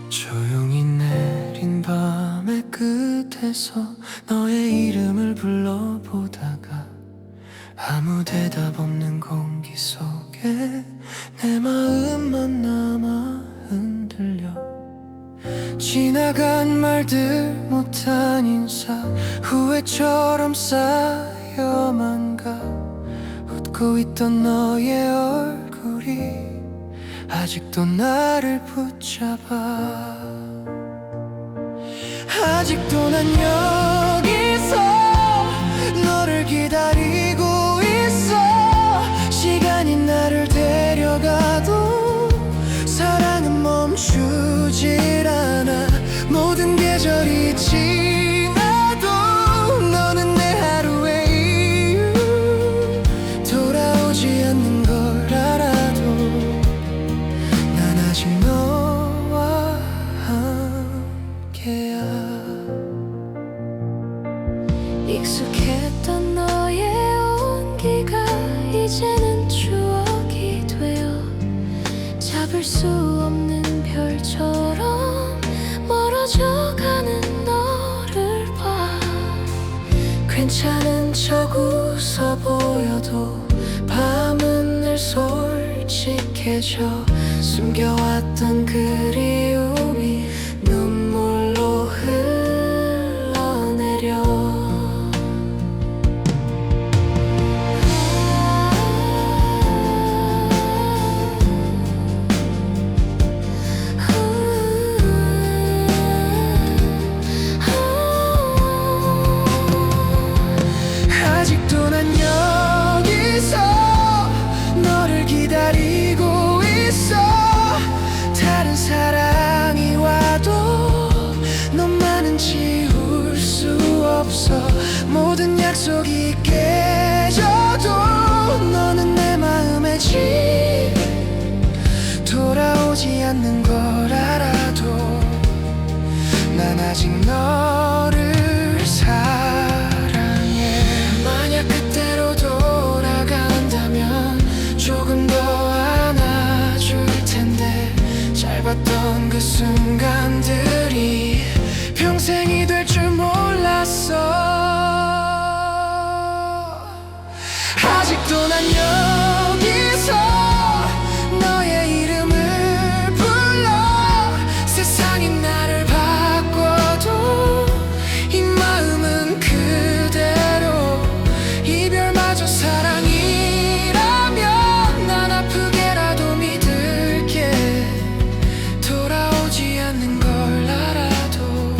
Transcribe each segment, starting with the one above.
조용히 내린 밤의 끝에서 너의 이름을 불러보다가 아무 대답 없는 공기 속에 내 마음만 남아 흔들려. 지나간 말들 못한 인사 후회처럼 쌓여만 가. 웃고 있던 너의 얼굴이 아직도 나를 붙잡아. 아직도 난 여기서 너를 기다리고 있어. 시간이 나를 데려가도 사랑은 멈추질 않아. 모든 계절이 지나도 너는 내 하루의 이유. 돌아오지 않는 걸 알아도 난 아직 너와 함께야. 익숙했던 너의 온기가 이제는 추억이 되어 잡을 수 없는 별처럼 멀어져가는 너를 봐. 괜찮은 척 웃어 보여도 밤은 늘 솔직해져. 숨겨왔던 그리움이 눈물로 흘러내려. 아직도 난 여기서 너를 기다리고 있어. 다른 사랑이 와도 너만은 지울 수 없어. 모든 약속이 깨져도 너는 내 마음의 집. 돌아오지 않는 걸 알아도 난 아직 너를 사랑해. 만약 그때로 돌아간다면 조금 더 안아줄 텐데 짧았던 그 순간들이 평생이 될 줄 몰랐어. 아직도 난 여기서 너의 이름을 불러. 세상이 나를 바꿔도 이 마음은 그대로. 이별마저 사랑이라면 난 아프게라도 믿을게. 돌아오지 않는 걸 알아도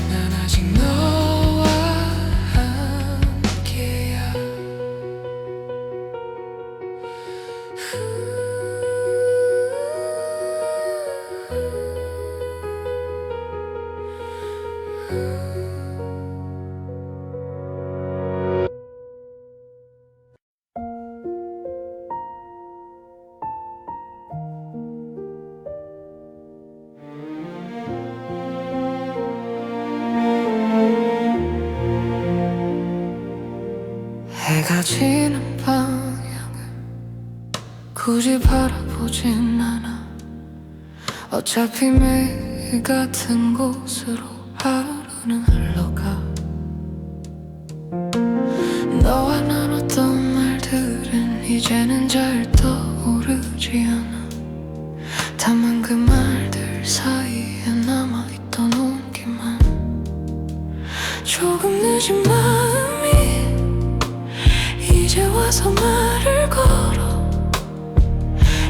난 아직 너와 함께야. 해가 지는 방향을 굳이 바라보진 않아. 어차피 매일 같은 곳으로 하루는 흘러가. 너와 나눴던 말들은 이제는 잘 떠오르지 않아. 다만 그 말들 사이에 남아있던 온기만. 조금 늦은 마음이 이제 와서 말을 걸어.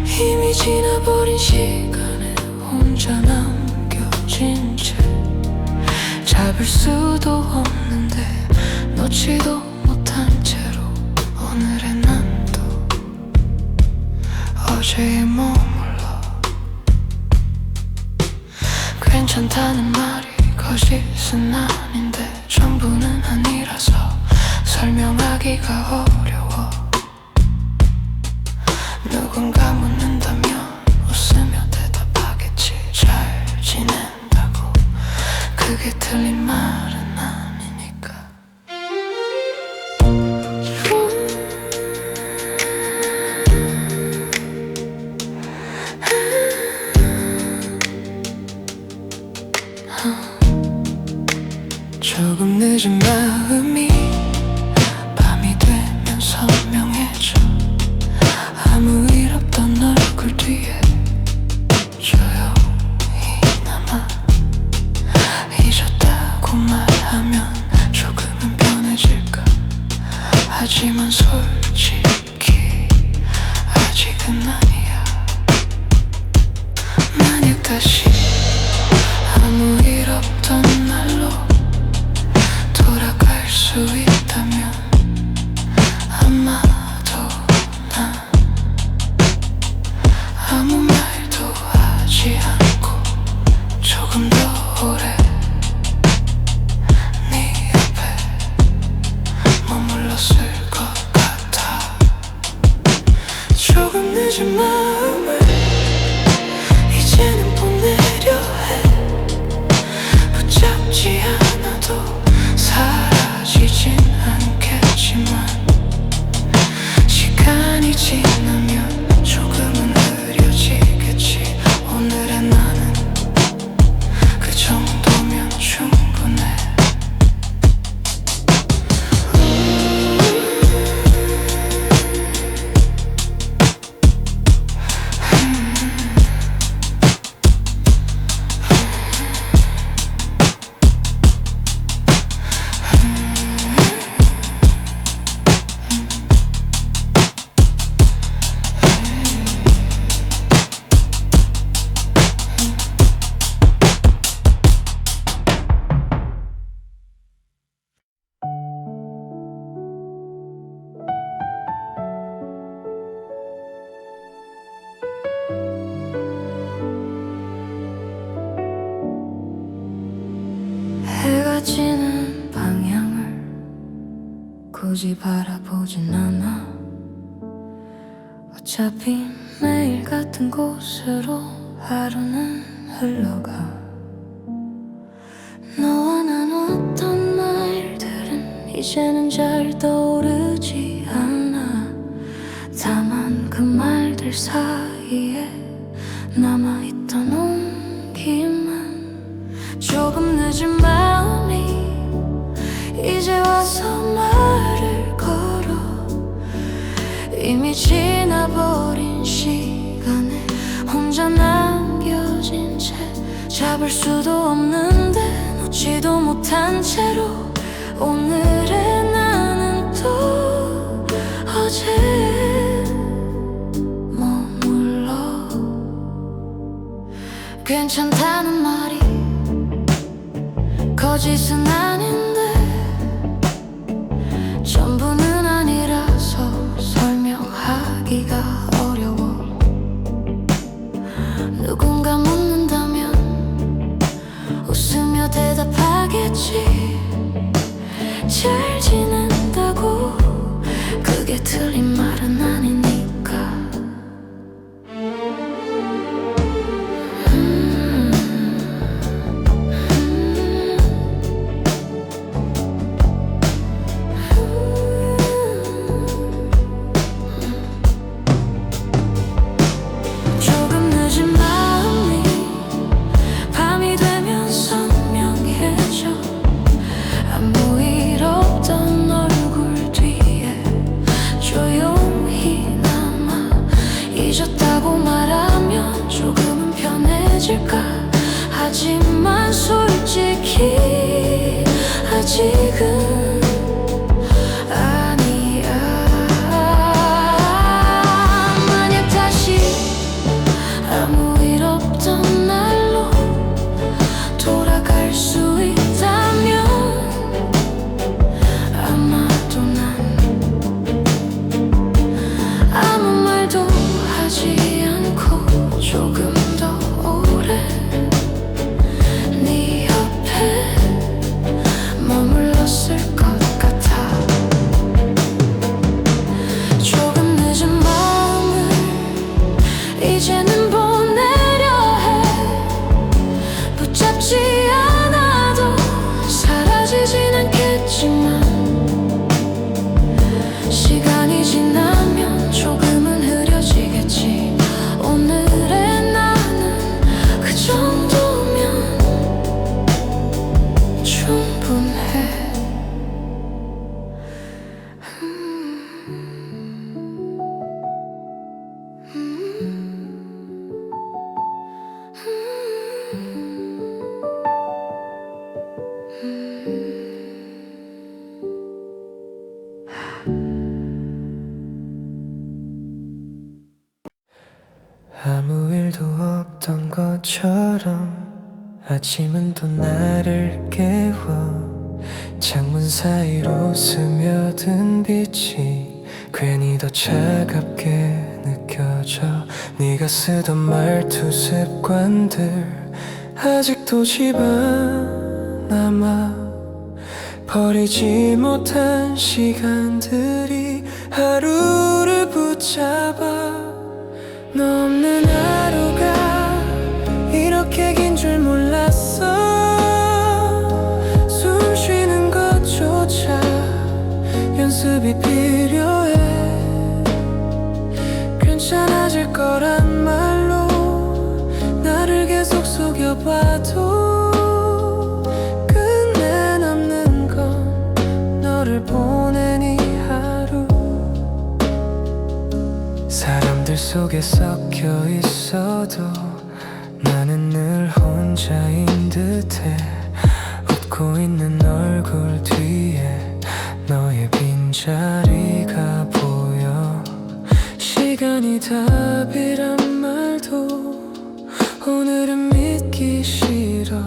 이미 지나버린 시간에 혼자 남겨진 채 잡을 수도 없는데 놓지도 못한 채로 오늘의 난 또 어제에 머물러. 괜찮다는 말이 거짓은 아닌데 전부는 아니라서 설명하기가 어려워. 누군가 묻는다면 웃으며 대답하겠지. 잘 지낸다고. 그게 틀린 말은 아니니까. 조금 늦은 마음이 밤이 되면 선명해져. 아무 일 없던 얼굴 뒤에 조용히 남아. 잊었다고 말하면 조금은 변해질까. 하지만 솔직히 아직은 아니야. 만약 다시 아무 일 없던 날로 돌아갈 수 있다면 아마도 난 아무 말도 하지 않고 조금 더 오래 네 옆에 머물렀을 것 같아. 조금 늦은 마음을 이제는 보내려 해. 붙잡지 않아도 사라지진 않겠지만 시간이 지나면 조금은 흐려지겠지. 오늘의 나는 그 정도면 충분해. 해가 지는 방향을 굳이 바라보진 않아. 어차피 매일 같은 곳으로 하루는 흘러가. 너와 나눴던 말들은 이제는 잘 떠오르지 않아. 다만 그 말들 사이에 남아있던 온기만. 조금 늦은 마음이 이제 와서 말을 걸어. 이미 지나버린 시간에 혼자 남겨진 채 잡을 수도 없는데 놓지도 못한 채로 오늘의 나는 또 어제에 머물러. 괜찮다는 말이 거짓은 아닌데 전부는 아니라서 설명하기가 어려워. 누군가 묻는다면 웃으며 대답하겠지. 잘 지낸다고. 그게 틀린 말은 아니니까. 잊었다고 말하면 조금은 편해질까. 하지만 솔직히 아직은 아니야. 만약 다시 아무 일 없던 날로 돌아갈 수 있다면 아마도 난 아무 말도 하지 않고 조금 더 오래 네 옆에 머물렀을 것 같아. 조금 늦은 마음을 이제는 보내려 해. 붙잡지 않아도 사라지진 않겠지만 시간이 지나면 조금은 흐려지겠지. 오늘의 나는 그 정도면 충분해. 아무 일도 없던 것처럼 아침은 또 나를 깨워 창문 사이로 스며든 빛이 괜히 더 차갑게 느껴져. 네가 쓰던 말투 습관들 아직도 집안 남아 버리지 못한 시간들이 하루를 붙잡아. 너 없는 하루가 이렇게 긴 줄 몰랐어. 숨 쉬는 것조차 연습이 필요해. 괜찮아질 거란 말로 나를 계속 속여봐도 끝내 남는 건 너를 보낸 이 하루. 사람들 속에 섞여 있어도 나는 늘 혼자인 듯해. 웃고 있는 얼굴 뒤에 너의 빈자리가 보여. 시간이 답이란 말도 오늘은 믿기 싫어.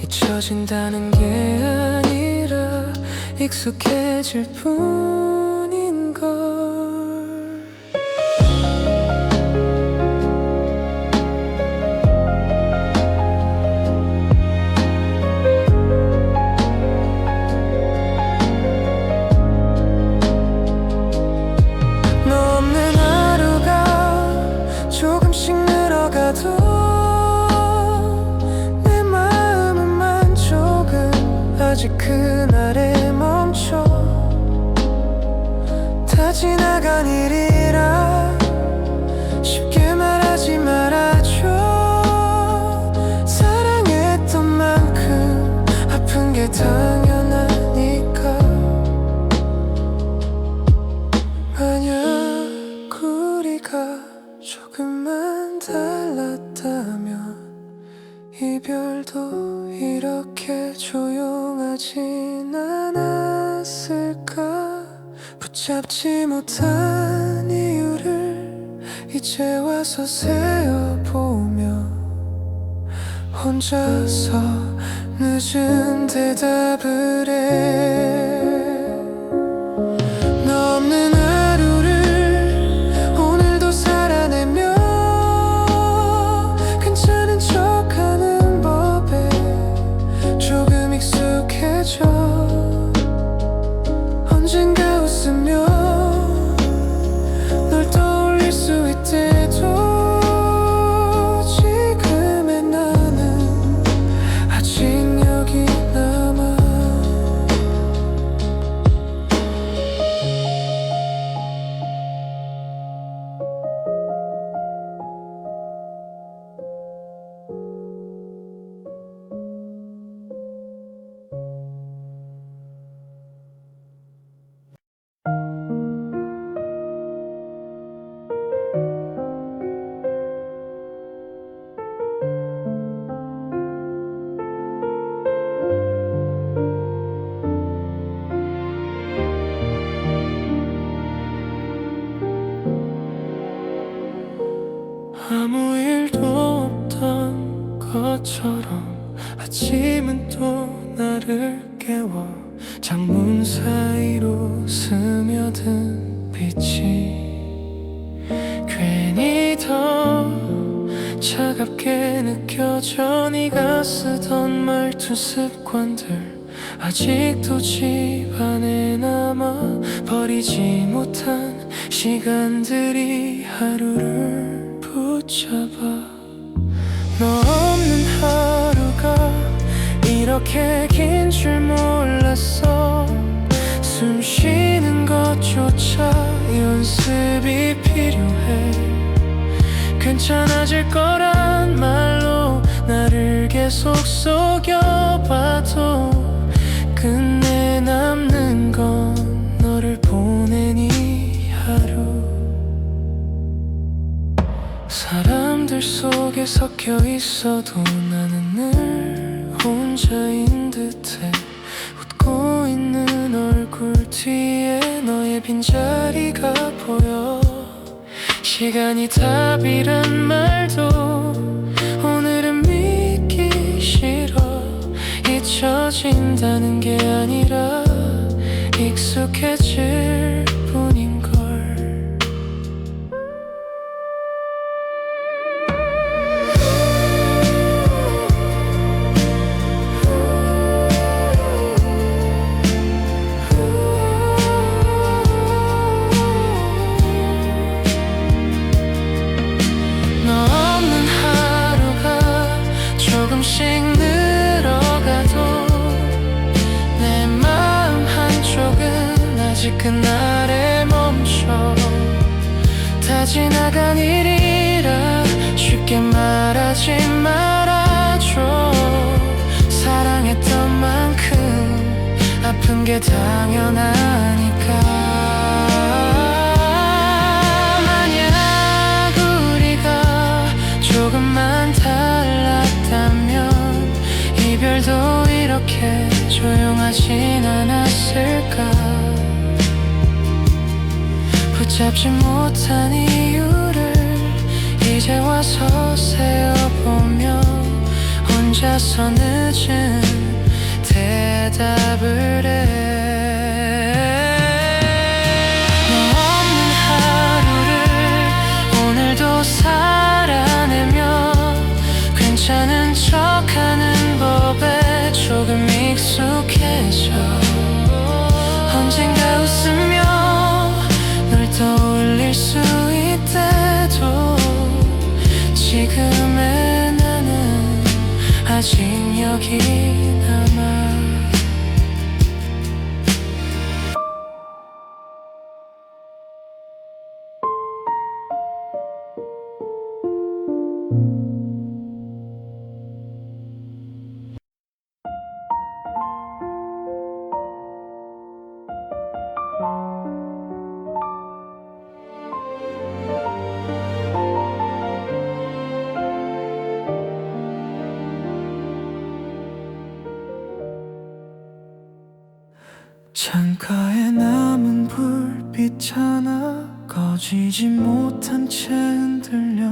잊혀진다는 게 아니라 익숙해질 뿐인걸. 조금씩 늘어가도 내 마음은 조금 아직 그날에 멈춰. 다 지나간 일이라 쉽게 말하지 말아줘. 사랑했던 만큼 아픈 게 당연하니까. 만약 우리가 조금만 달랐다면 이별도 이렇게 조용하진 않았을까. 붙잡지 못한 이유를 이제 와서 세어보며 혼자서 늦은 대답을 해. 너 없는 언젠가 웃으며 널 떠올릴 수 있대도 지금의 나는 아직 여기 남아. 아무 일도 없던 것처럼 아침은 또 나를 깨워 창문 사이로 스며든 빛이 괜히 더 차갑게 느껴져. 네가 쓰던 말투 습관들 아직도 집안에 남아 버리지 못한 시간들이 하루를 붙잡아. 너 없는 하루가 이렇게 긴 줄 몰랐어. 숨 쉬는 것조차 연습이 필요해. 괜찮아질 거란 말로 나를 계속 속여봐도 끝내 남는 건 너를 보낸 이 하루. 사람들 속에 속에 섞여 있어도 나는 늘 혼자인 듯해. 웃고 있는 얼굴 뒤에 너의 빈자리가 보여. 시간이 답이란 말도 오늘은 믿기 싫어. 잊혀진다는 게 아니라 익숙해질 뿐인걸. 너 없는 하루가 조금씩 늘어가도 내 마음 한쪽은 아직 그날에 멈춰. 다 지나간 일이라 쉽게 말하지 말아줘. 사랑했던 만큼 아픈 게 당연하니까. 만약 우리가 조금만 달랐다면 이별도 이렇게 조용하진 않았을까. 붙잡지 못한 이유를 이제 와서 세어보며 혼자서 늦은 대답을 해. 너 없는 하루를 오늘도 살아내며 괜찮은 척하는 법에 조금 익숙해져. 언젠가 웃으며 널 떠올릴 수 있대도 지금의 나는 아직 여기 남아. 창가에 남은 불빛 하나 꺼지지 못한 채 흔들려.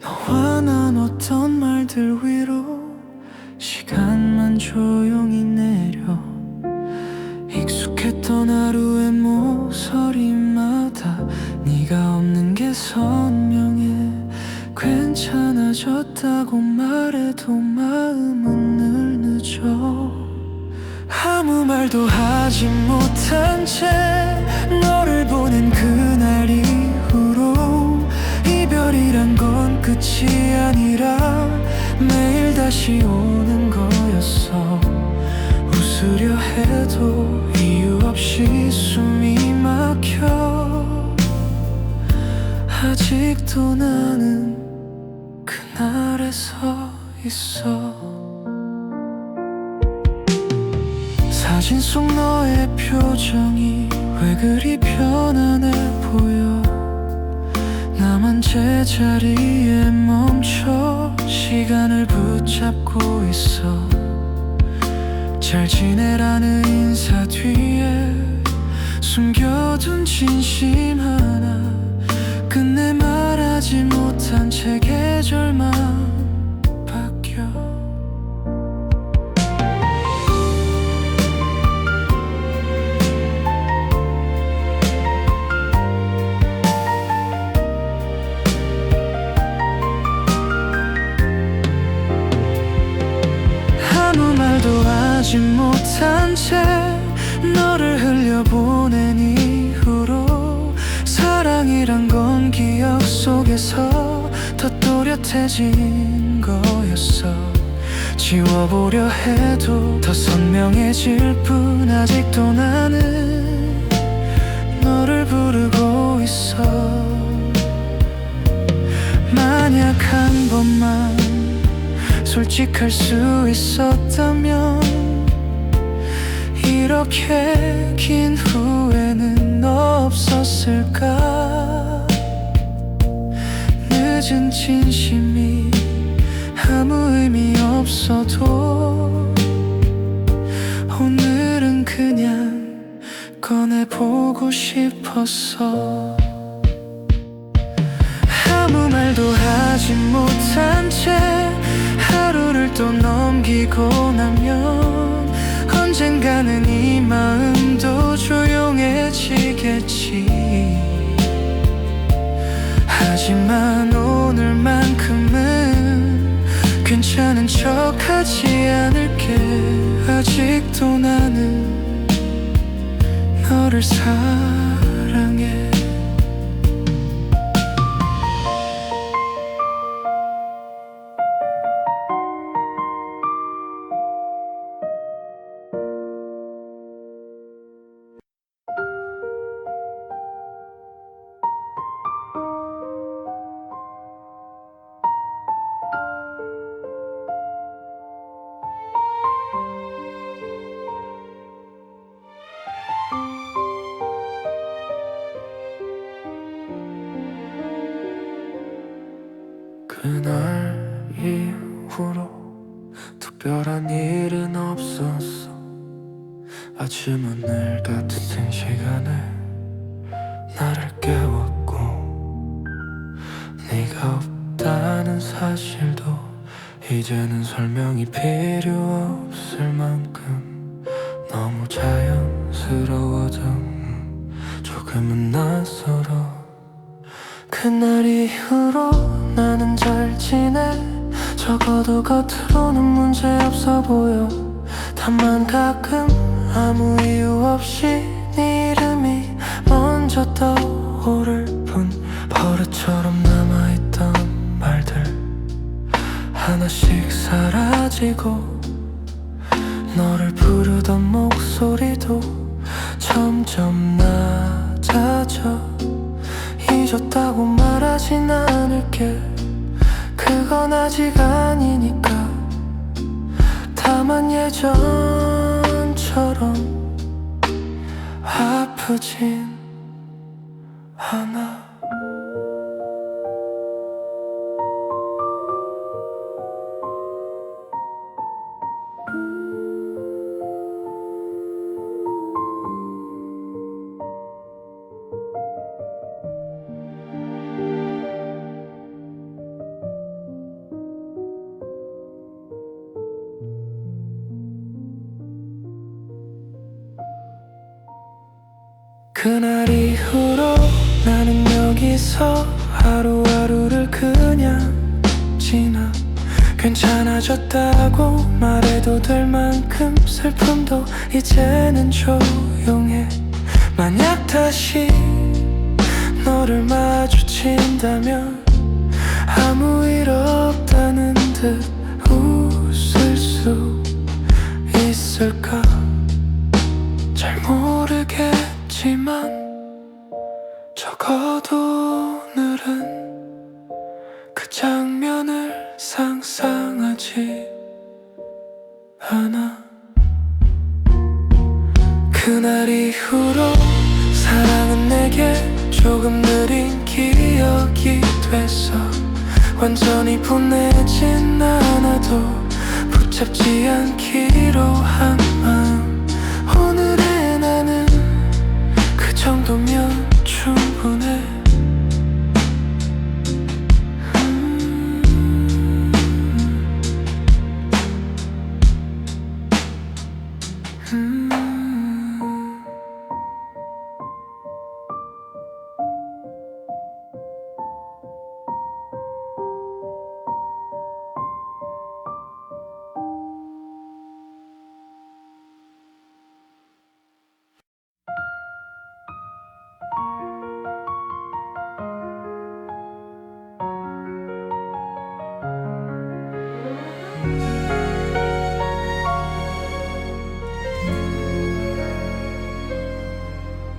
너와 나눴던 말들 위로 시간만 조용히 내려. 익숙했던 하루의 모서리마다 네가 없는 게 선명해. 괜찮아졌다고 말해도 마음은 늘 늦어. 아무 말도 하지 못한 채 너를 보낸 그날 이후로 이별이란 건 끝이 아니라 매일 다시 오는 거였어. 웃으려 해도 이유 없이 숨이 막혀. 아직도 나는 그날에 서 있어. 사진 속 너의 표정이 왜 그리 편안해 보여. 나만 제자리에 멈춰 시간을 붙잡고 있어. 잘 지내라는 인사 뒤에 숨겨둔 진심 하나. 끝내 말하지 못한 채 계절만 바뀌어. 아무 말도 하지 못한 채 너를 흘려보낸 이후로 사랑이란 건 기억 속에서 더 또렷해진 거였어. 지워보려 해도 더 선명해질 뿐 아직도 나는 너를 부르고 있어. 만약 한 번만 솔직할 수 있었다면 이렇게 긴 후회는 없었을까. 늦은 진심이 아무 의미 없어도 오늘은 그냥 꺼내보고 싶었어. 아무 말도 하지 못한 채 하루를 또 넘기고 나면 언젠가는 이 마음도 조용해지겠지. 하지만 오늘만큼은 괜찮은 척하지 않을게. 아직도 나는 너를 사랑해. 그날 이후로 특별한 일은 없었어. 아침은 늘 같은 시간에 나를 깨웠고, 네가 없다는 사실도 이제는 설명이 필요 없을 만큼 너무 자연스러워져. 조금은 낯설어. 그날 이후로 나는 잘 지내. 적어도 겉으로는 문제없어 보여. 다만 가끔 아무 이유 없이 네 이름이 먼저 떠오를 뿐. 버릇처럼 남아있던 말들 하나씩 사라지고, 너를 부르던 목소리도 점점 낮아져. 잊었다고 말하진 않을게. 그건 아직 아니니까. 다만 예전처럼 아프진 않아. 그날 이후로 나는 여기서 하루하루를 그냥 지나. 괜찮아졌다고 말해도 될 만큼 슬픔도 이제는 조용해. 만약 다시 너를 마주친다면 아무 일 없다는 듯 웃을 수 있을까? 잘 모르겠지만 적어도 오늘은 그 장면을 상상하지 않아. 그날 이후로 사랑은 내게 조금 느린 기억이 됐어. 완전히 보내진 않아도 붙잡지 않기로 한 마음. 오늘의 나는 그 정도면 충분해.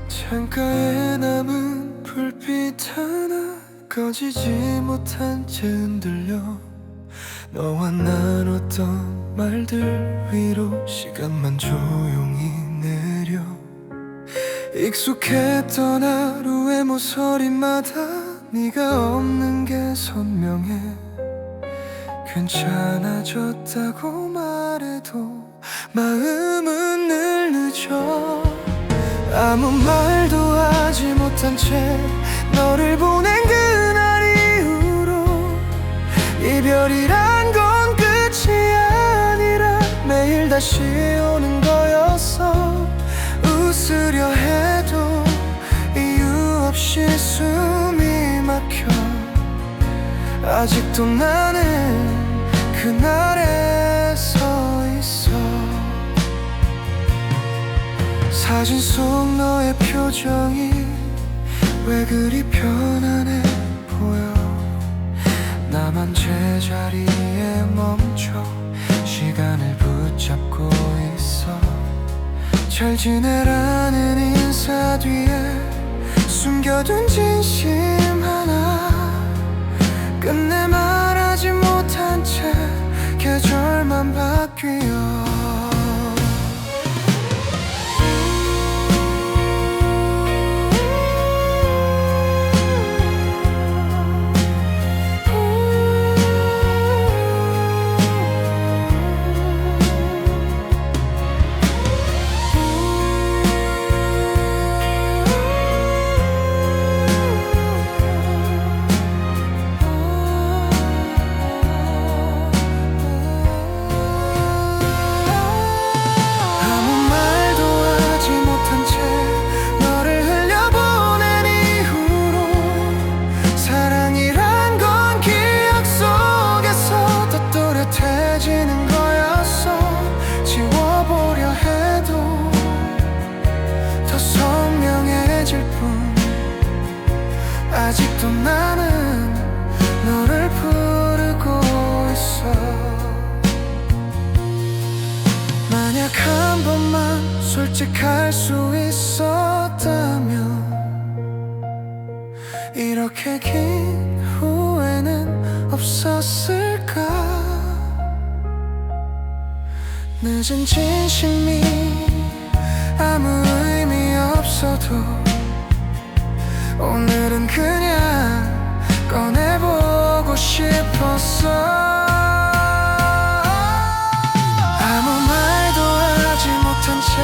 창가에 남은 불빛 하나 꺼지지 못한 채 흔들려. 너와 나눴던 말들 위로 시간만 조용히 내려. 익숙했던 하루의 모서리마다 네가 없는 게 선명해. 괜찮아졌다고 말해도 마음은 늘 늦어. 아무 말도 하지 못한 채 너를 보낸 그날 이후로 이별이란 건 끝이 아니라 매일 다시 오는 거였어. 웃으려 해도 이유 없이 숨이 막혀. 아직도 나는 그날에 서 있어. 사진 속 너의 표정이 왜 그리 편안해 보여. 나만 제자리에 멈춰 시간을 붙잡고 있어. 잘 지내라는 인사 뒤에 숨겨둔 진심 하나 끝내 말하지 못한 채 계절만 바뀌어. 아직도 나는 너를 부르고 있어. 만약 한 번만 솔직할 수 있었다면 이렇게 긴 후회는 없었을까. 늦은 진심이 아무 의미 없어도 오늘은 그냥 꺼내보고 싶었어. 아무 말도 하지 못한 채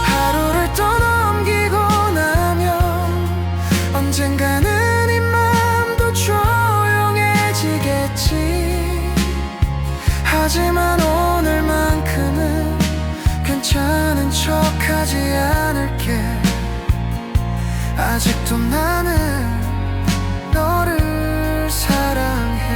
하루를 또 넘기고 나면 언젠가는 이 맘도 조용해지겠지. 하지만 오늘만큼은 괜찮은 척하지 않을게. 아직도 나는 너를 사랑해.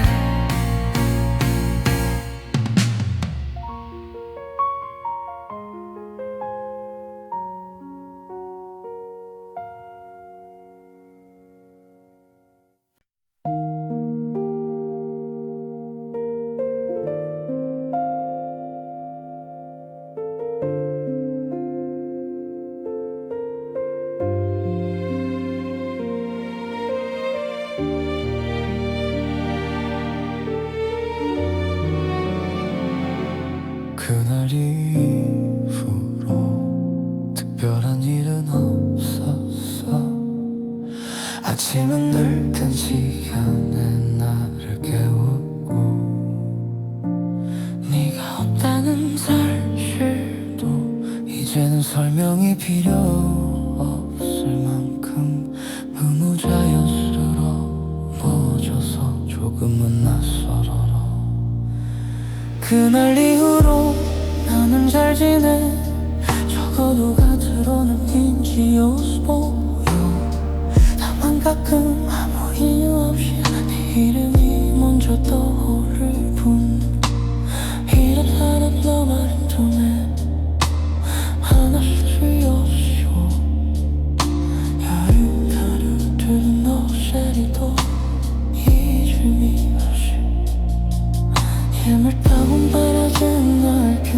그날 이후로 특별한 일은 없었어. 아침은 늘 든 시간에 나를 깨웠고 네가 없다는 사실도 이제는 설명이 필요 없을 만큼 의무자연스러워져서 조금은 낯설어. 그날 이후로 나는 잘 지내. 적어도 겉으로는 인지여서 보여. 다만 가끔 아무 이유 없이 네 이름이 먼저 떠오를 뿐. 이렇다는 너 말은 전에 하나씩 없이고 야릇야릇 들은 너 셀이도 잊음이 없이 예물다운 바라진 낡은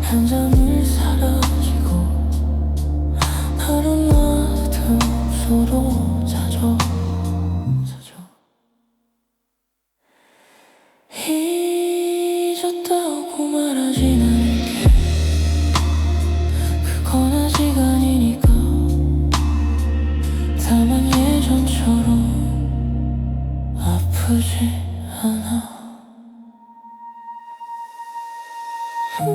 한 장이 사라지고 나를 놔둔 서로 자죠. 그날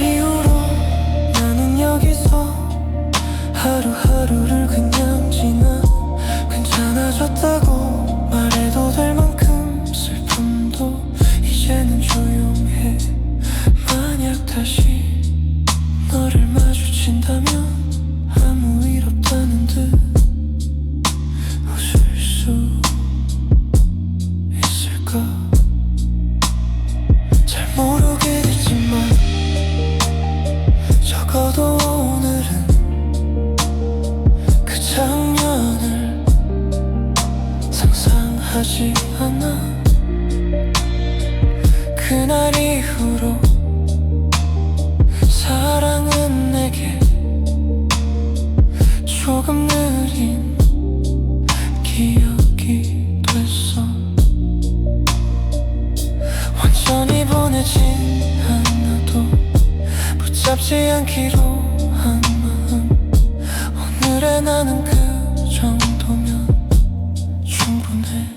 이후로 나는 여기서 하루하루를 그냥 지나. 괜찮아졌다고 말해도 될 만큼 슬픔도 이제는 조용해. 만약 다시 너를 마주친다면 아무 일 없다는 듯 웃을 수 있을까? 잘 모르겠지만 적어도 오늘은 그 장면을 상상하지 않아. 그날 이후로 사랑은 내게 조금 느린 기억이 됐어. 완전히 보내진 않아도 붙잡지 않기로 한 마음. 오늘의 나는 그 정도면 충분해.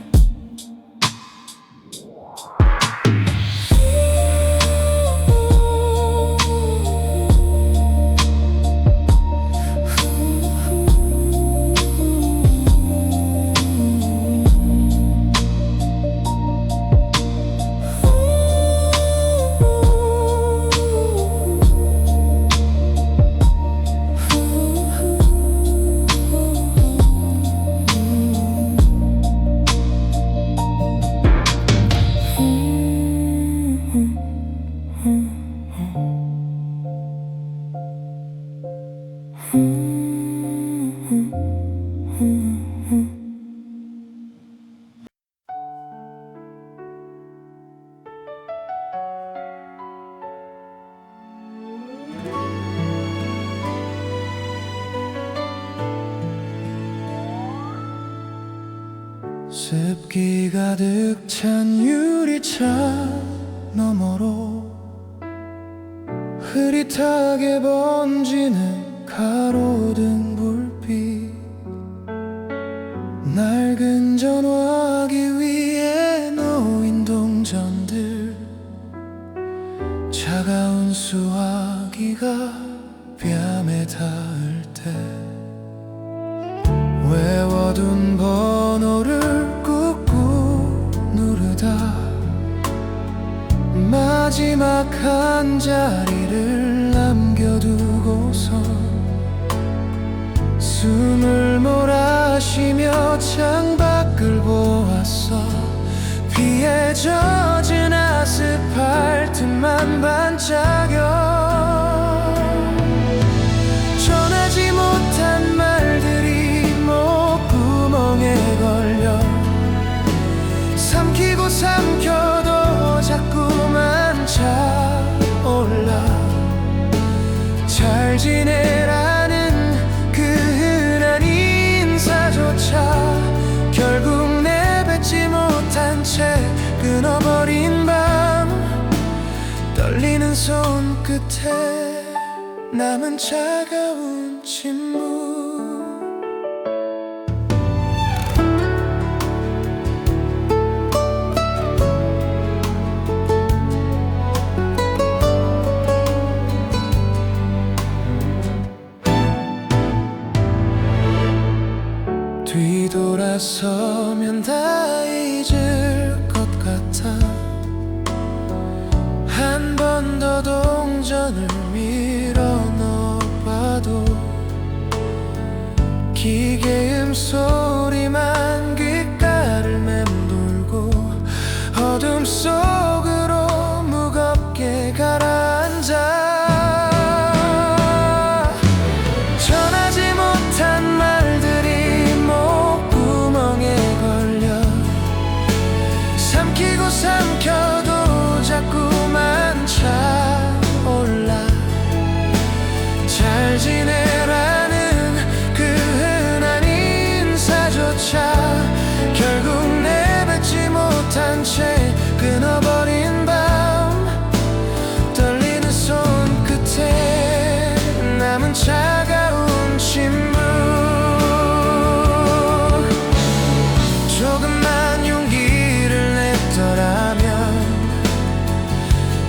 습기 가득 찬 유리창 너머로 흐릿하게 번지는 가로등 불빛. 낡은 전화기 위에 놓인 동전들. 차가운 수화기가 뺨에 닿을 때 외워둔 번호를 꾹꾹 누르다 마지막 한 자리를 남겨두고서 숨을 몰아쉬며 창밖을 보았어. 비에 젖은 아스팔트만 반짝여. 전하지 못한 말들이 목구멍에 걸려 삼키고 삼켜도 자꾸만 차올라. 잘 지내라는 그 흔한 인사조차 결국 내뱉지 못한 채 끊어버린 밤. 떨리는 손끝에 남은 차가운 침묵. 뒤돌아서면 다 잊을 것 같아. 한 번 더 동전을 밀어 넣어봐도 기계음 소리만 귓가를 맴돌고 어둠 속으로 무겁게 가라앉아. 전하지 못한 말들이 목구멍에 걸려 삼키고 삼켜도 자꾸만 차올라. 잘 남은 차가운 침묵. 조금만 용기를 냈더라면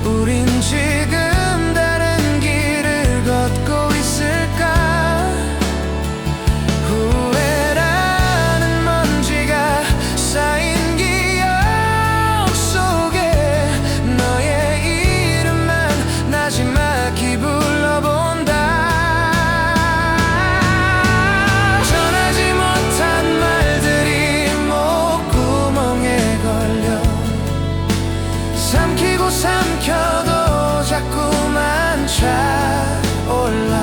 우린 지금 다른 길을 걷고 있을까. 후회라는 먼지가 쌓인 기억 속에 너의 이름만 나지막히 불러본다. 전하지 못한 말들이 목구멍에 걸려 삼키고 삼켜도 자꾸만 차올라.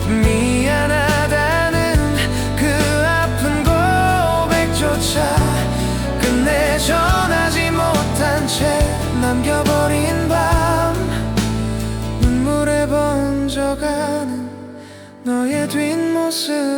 미안하다는 그 아픈 고백조차 끝내 전하지 못한 채 남겨버린 밤. 눈물에 번져가는 너의 뒷모습처럼.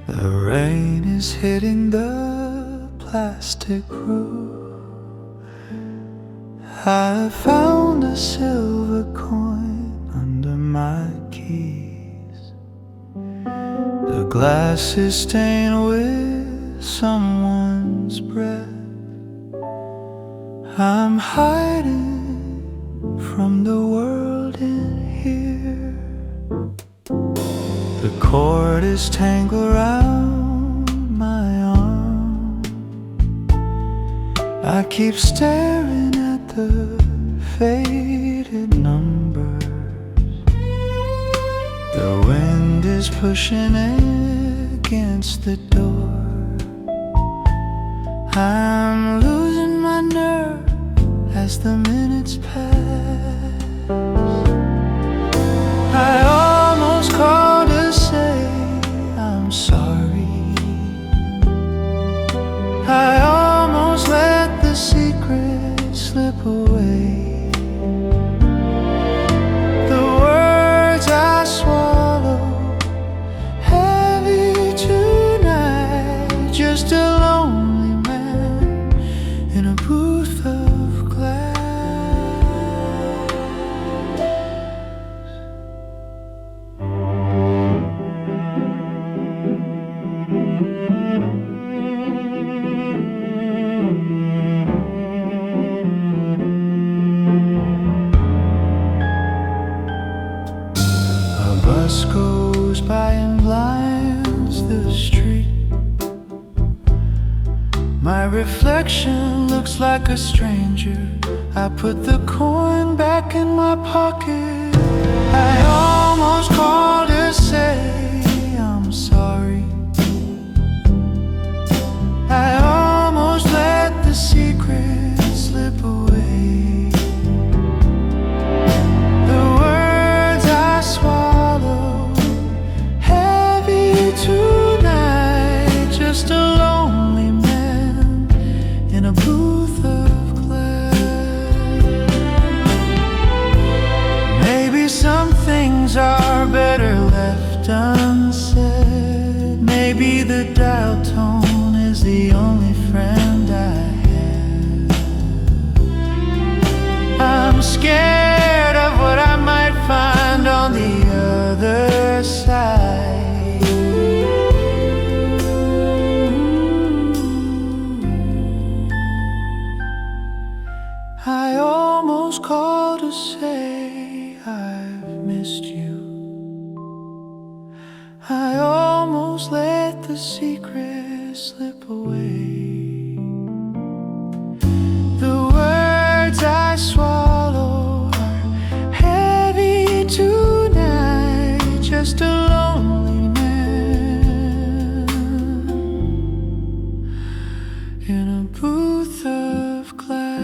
The rain is hitting the plastic roof. I found a silver coin under my keys. The glass is stained with someone's breath. I'm hiding from the world in here. The cord is tangled around my arm. I keep staring at the faded numbers. The wind is pushing against the door. I'm losing my nerve as the minutes pass. I almost called to say I'm sorry. I almost let the secret slip away. The words I swallow heavy tonight. Just a lonely man in a booth of glass. A bus goes by and blinds the street. My reflection looks like a stranger. I put the coin back in my pocket. I almost called to say I'm sorry. I almost let the secret slip away. The words I swallow heavy tonight. Just a lonely man in a booth of glass. Maybe some things are better left unsaid. Maybe the dial tone is the only friend I have. I'm scared of what I might find on the other side. I almost called to say I've missed you. I almost let the secret slip away. The words I swallow are heavy tonight. Just a lonely man in a booth of glass.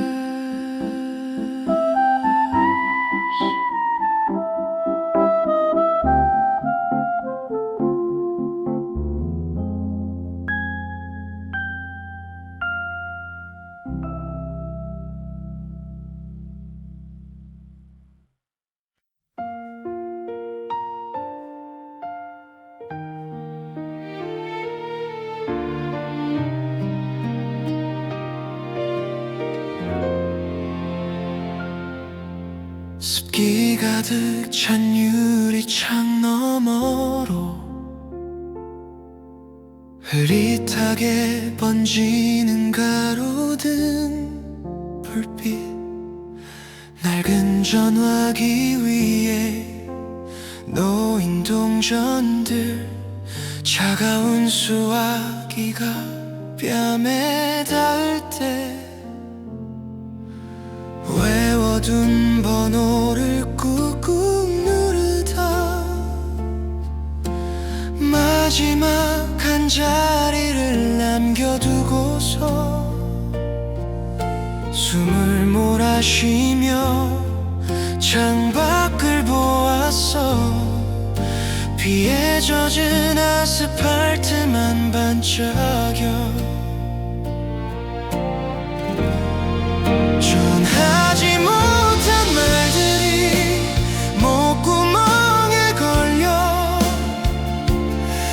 가득 찬 유리창 너머로 흐릿하게 번지는 가로등 불빛, 낡은 전화기 위에 놓인 동전들, 차가운 수화기가 뺨에 닿을 때 외워둔 번호를 꾹꾹 누르다 마지막 한 자리를 남겨두고서 숨을 몰아쉬며 창밖을 보았어. 비에 젖은 아스팔트만 반짝여. 전하지 못한 말들이 목구멍에 걸려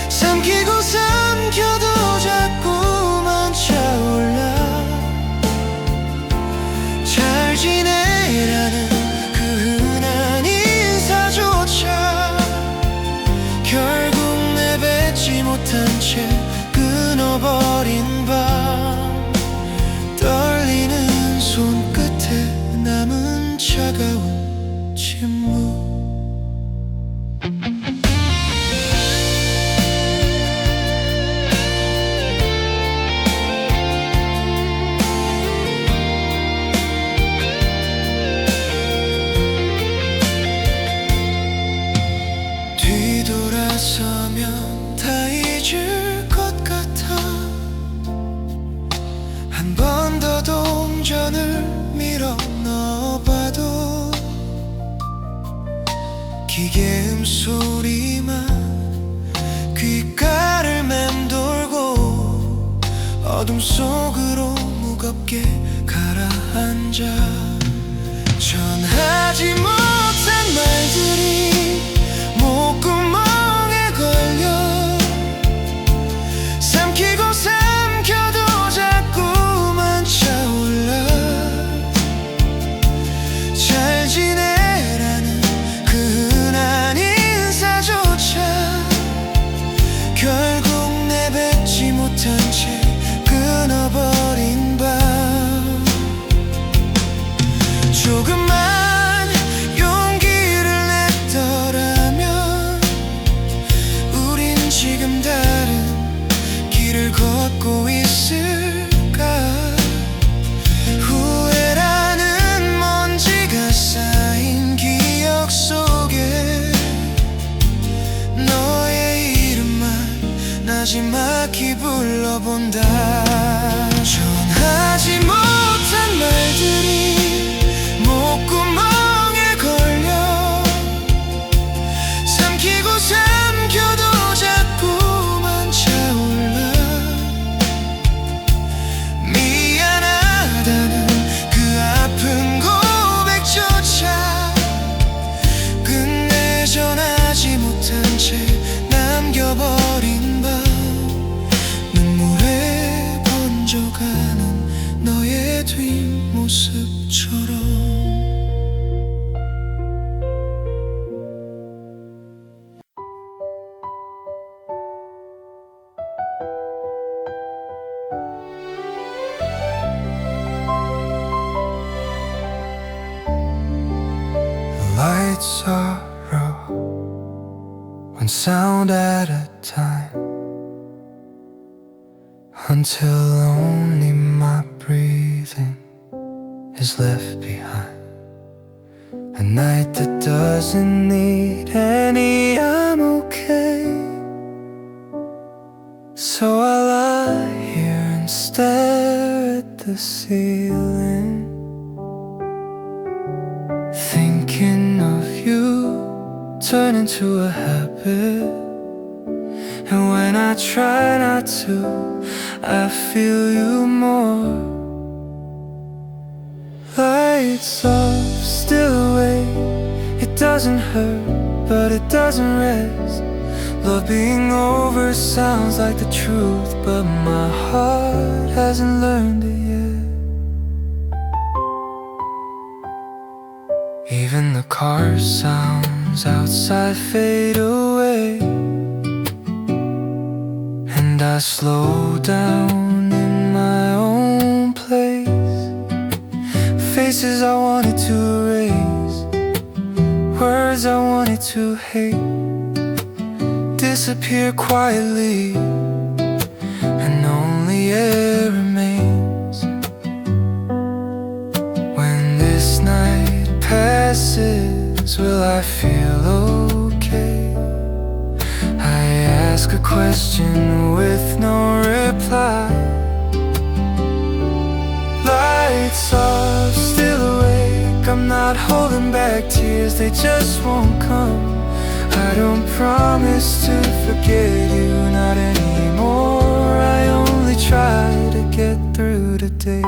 삼키고 삼켜도 자꾸만 차올라. 잘 지내라는 그 흔한 인사조차 결국 내뱉지 못한 채 끊어버린 밤, 떨리는 손끝에 남은 차가운 침묵. 뒤돌아서면 다 잊을 것 같아. 한 번 더 동전을 밀어 넣어봐도 기계음 소리만 귓가를 맴돌고 어둠 속으로 무겁게 가라앉아. 전하지 못한 말들이 목구멍에 걸려 삼키고 삼켜도 자꾸만 차올라. 잘 지내라는 그 흔한 인사조차 결국 내뱉지 못한 채 끊어버린 밤, 조금만 용기를 냈더라면 우린 지금 다른 길을 걷고 있을까. 후회라는 먼지가 쌓인 기억 속에 너의 이름만 나지막히 불러본다. 전하지 못한 말들이 목구멍에 걸려 삼키고 삼켜도 자꾸만 차올라. 미안하다는 그 아픈 고백조차 끝내 전하지 못한 채 남겨버린 밤, 눈물에 번져가는 너의 뒷모습처럼. Lights are low, one sound at a time, until only my breathing is left behind. A night that doesn't need any I'm okay. So I lie here and stare at the ceiling, thinking of you turn into a habit. And when I try not to, I feel you more. Lights off, still awake. It doesn't hurt, but it doesn't rest. Love being over sounds like the truth, but my heart hasn't learned it yet. Even the car sounds outside fade away, and I slow down in my own place. Faces I wanted to erase, words I wanted to hate, disappear quietly, and only air remains. When this night passes, will I feel okay? I ask a question with no reply. Lights off, still awake, I'm not holding back tears, they just won't come. I don't promise to forget you, not anymore. I only try to get through the day.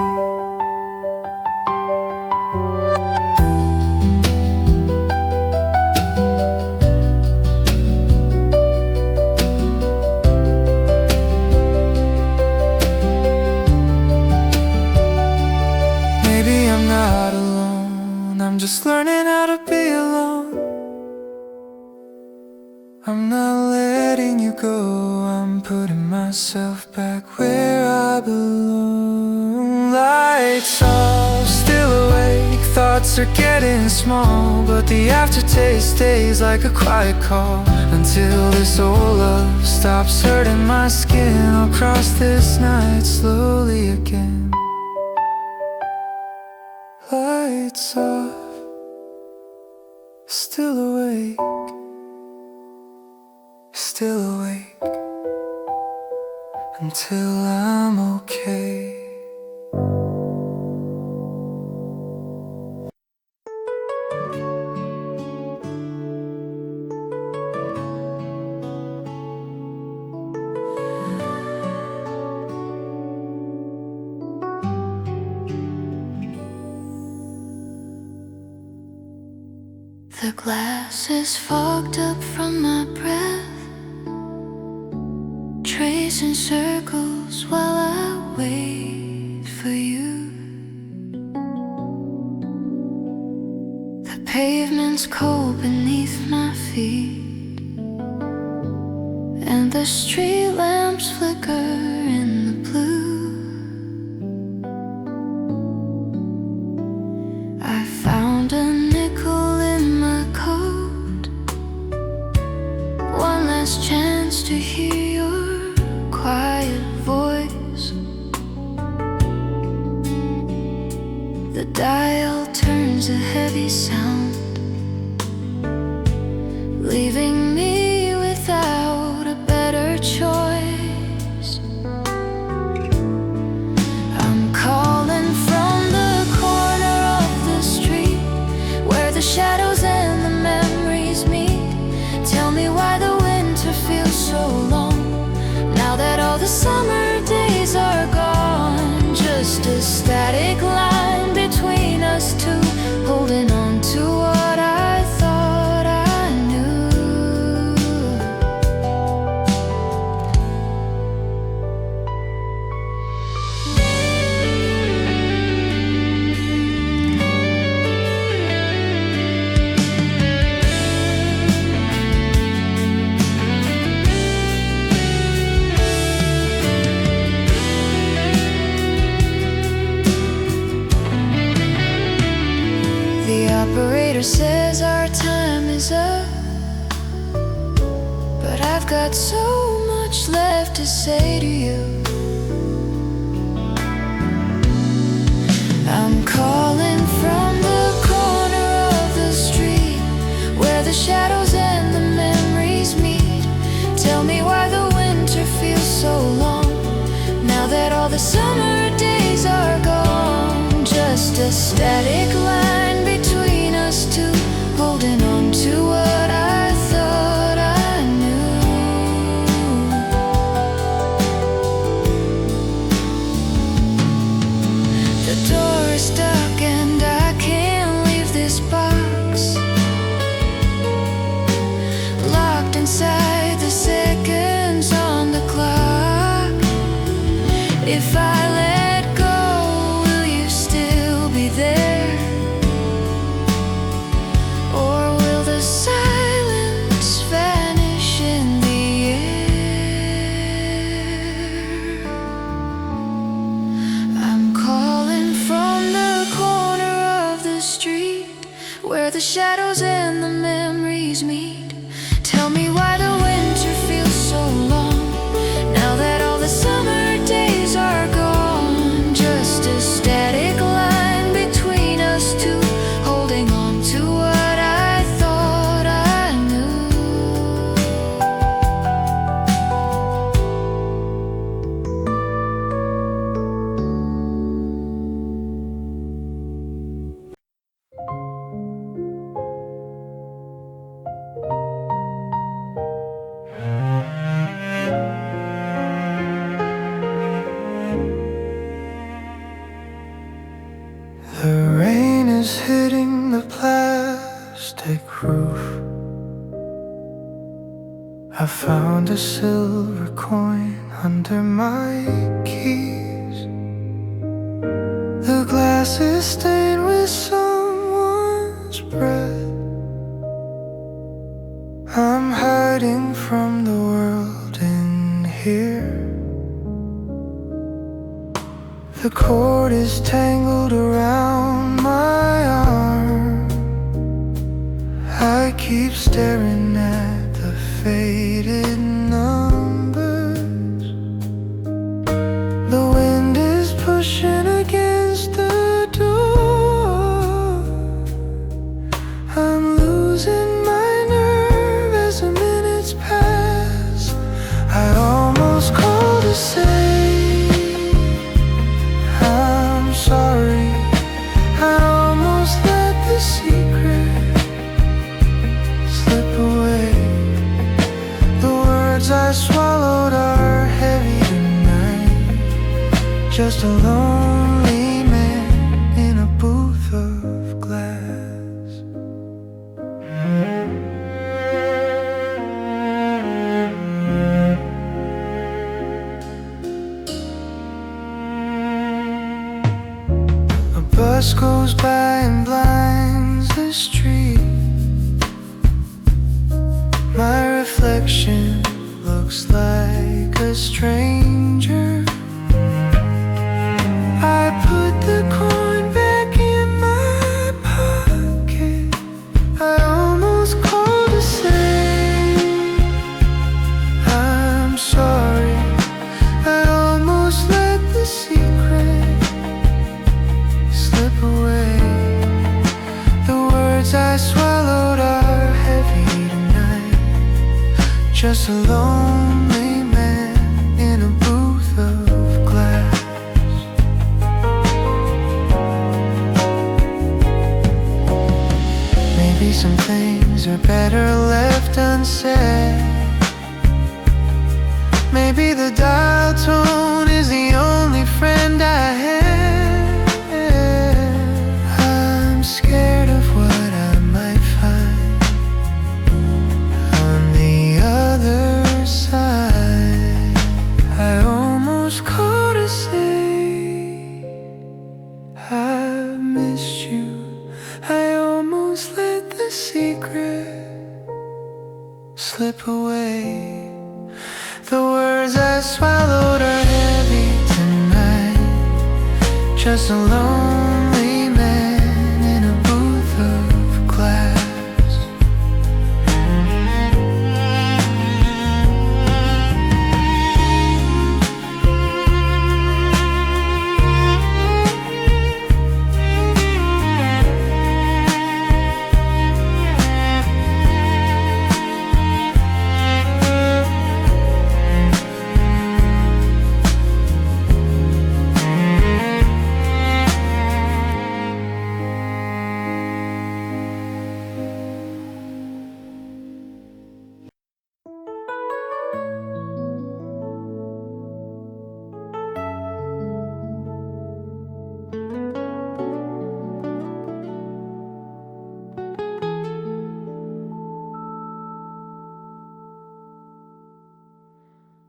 Maybe I'm not alone, I'm just learning how to be alone. I'm not letting you go, I'm putting myself back where I belong. Lights off, still awake, thoughts are getting small, but the aftertaste stays like a quiet call. Until this old love stops hurting my skin, I'll cross this night slowly again. Lights off, still awake, still awake, until I'm okay. The glass is fogged up from my breath, tracing circles while I wait for you. The pavement's cold beneath my feet, and the street lamps flicker in the blue. I found a nickel in my coat, one last chance to hear your quiet voice. The dial turns a heavy sound, leaving me without a better choice. I'm calling from the corner of the street, where the shadows and the memories meet. Tell me why the winter feels so long, now that all the summer days are gone. Just a static line between us two, holding on to what I thought I knew. The operator says our time is up, but I've got so much left to say to you. I'm calling from the corner of the street, where the shadows and the memories meet. Tell me why the winter feels so long, now that all the summer days are gone. Just a static line between us two, holding on to what I thought I knew. The door is stuck and I can't leave this box, locked inside the seconds on the clock. If I let go, will you still be there? a silver coin under my keys. The glass is stained with someone's breath. I'm hiding from the world in here. The cord is tangled around my arm. I keep staring at the faded numbers. The wind is pushing against the door. I'm losing my nerve as the minutes pass. I almost called to say I'm sorry. I almost let the secret slip away. The words I swallowed are heavy tonight. Just a lonely man in a booth of glass. A bus goes by and blinds the street. My reflection looks like a stranger. I put the coin back in my pocket. I almost called to say I'm sorry. I almost let the secret slip away. The words I swallowed are heavy tonight. Just a lonely man in a booth of glass. Maybe some things are better left unsaid. Maybe the dial tone is the only friend I have. I'm scared of what I might find on the other side. I almost called to say I missed you. I almost let the secret slip away. The words I swallowed are heavy tonight. Just a lonely man in a booth of glass.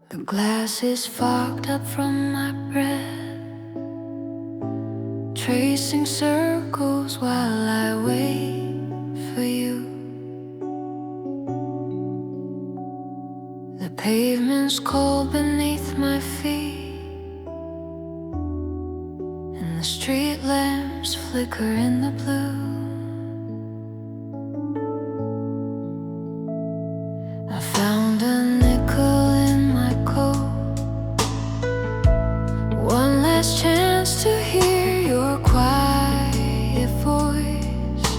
The glass is fogged up from my breath, tracing circles while I wait for you. The pavement's cold beneath my feet, and the street lamps flicker in the blue. I found a nickel in my coat, one last chance to hear your quiet voice.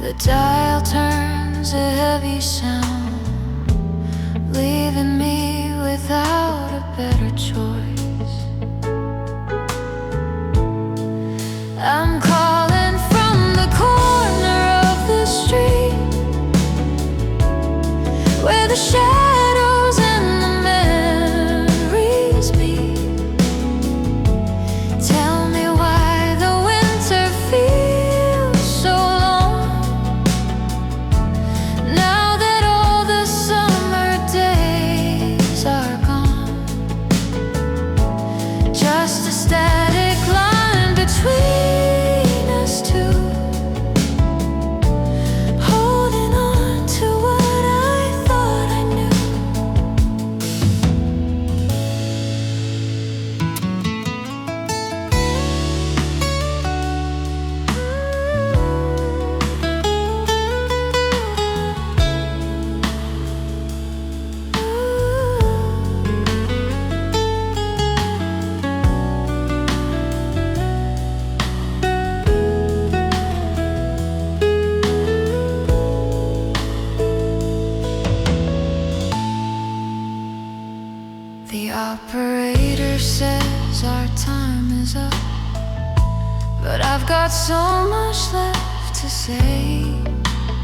The dial turns a heavy sound, leaving me without a better choice. I'm calling from the corner of the street, where the shadows and the memories meet. Tell me why the winter feels so long now. The operator says our time is up, but I've got so much left to say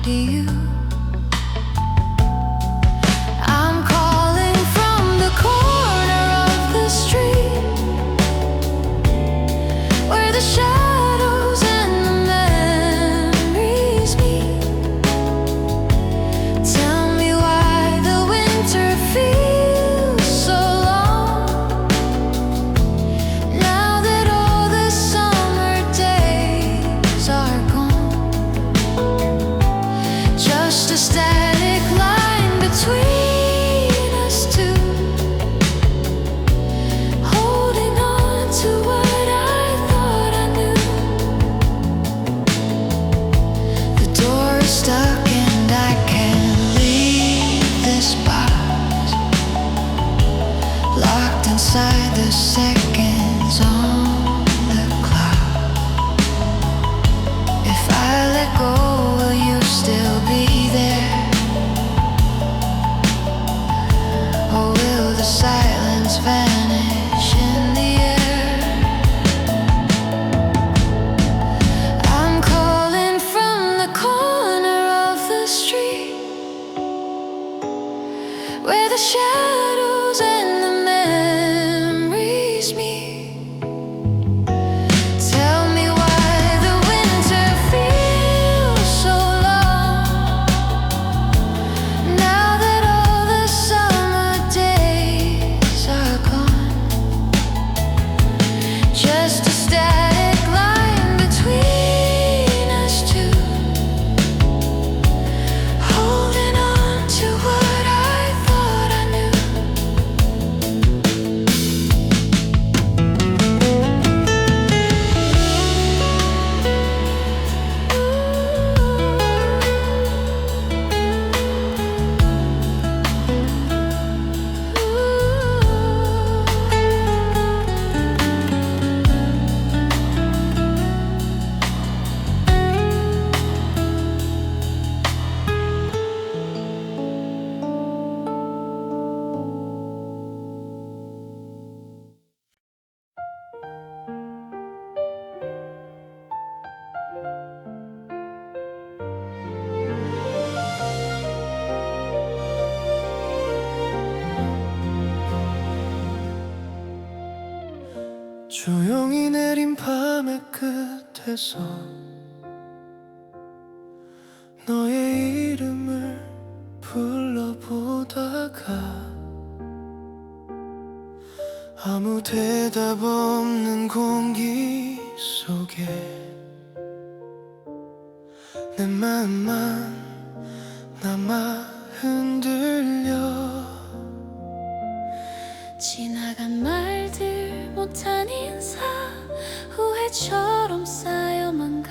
to you. I'm calling from the corner of the street where the shadows and the memories meet. Tell me why the winter feels so long now that all the summer days are gone. Just a static line between us two, holding on to what I thought I knew. The door is stuck and I can't leave this box, locked inside the seconds on the clock. If I let go, will you still be there? Or will the silence vanish in the air? I'm calling from the corner of the street where the shadows and the memories meet. Tell me why the winter feels so long now that all the summer days are gone. Just a static line between us two, holding on to what I thought I knew. 조용히 내린 밤의 끝에서 너의 이름을 불러보다가 아무 대답 없는 공기 속에 내 마음만 남아 흔들려. 지나간 말들 못한 인사 후회처럼 쌓여만 가.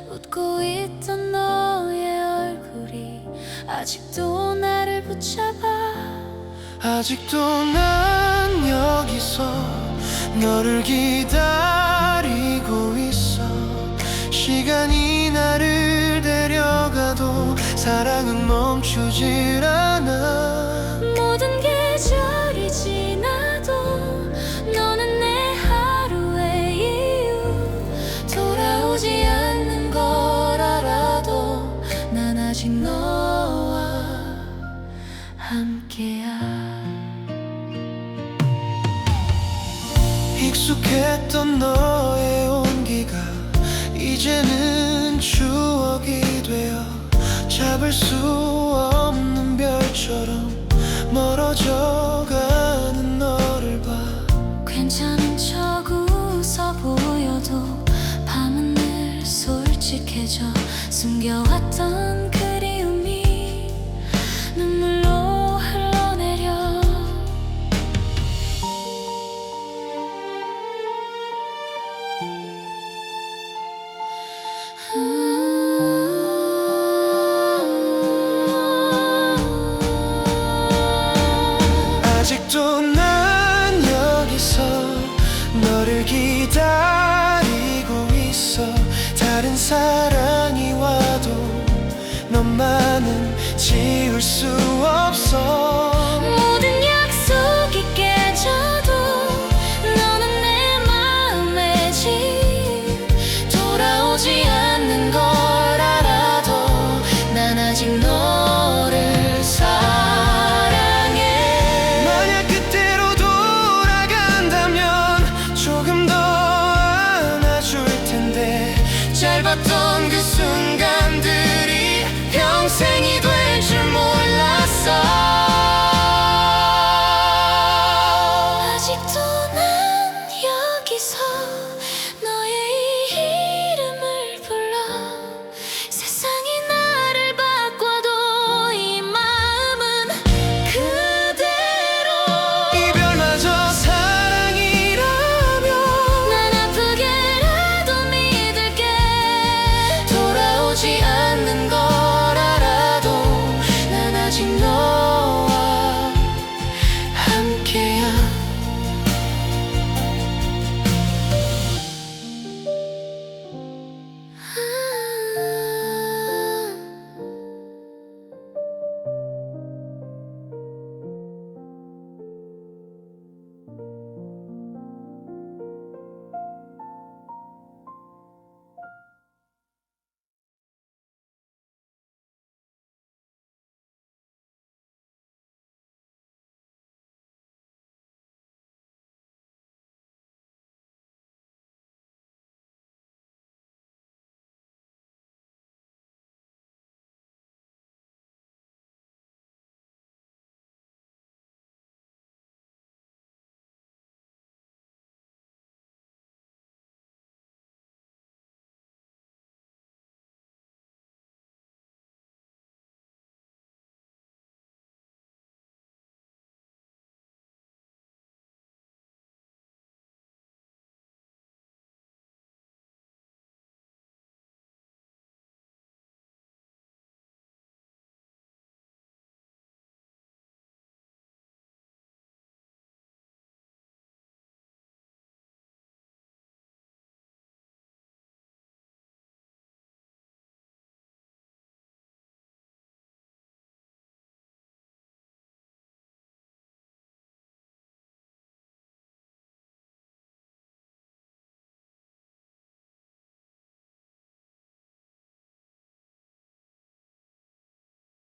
웃고 있던 너의 얼굴이 아직도 나를 붙잡아. 아직도 난 여기서 너를 기다리고 있어. 시간이 나를 데려가도 사랑은 멈추질 않아. 모든 계절이 지나도 너는 내 하루의 이유. 돌아오지 않는 걸 알아도 난 아직 너와 함께야. 익숙했던 너의 온기가 이제는 추억이 되어 잡을 수 없는 별처럼 멀어져가는 너를 봐. 괜찮은 척 웃어 보여도 밤은 늘 솔직해져. 숨겨왔던 그리움이 눈물로 흘러내려. 아직도 난 여기서 너를 기다리고 있어. 다른 사랑이 와도 너만은 지울 수 know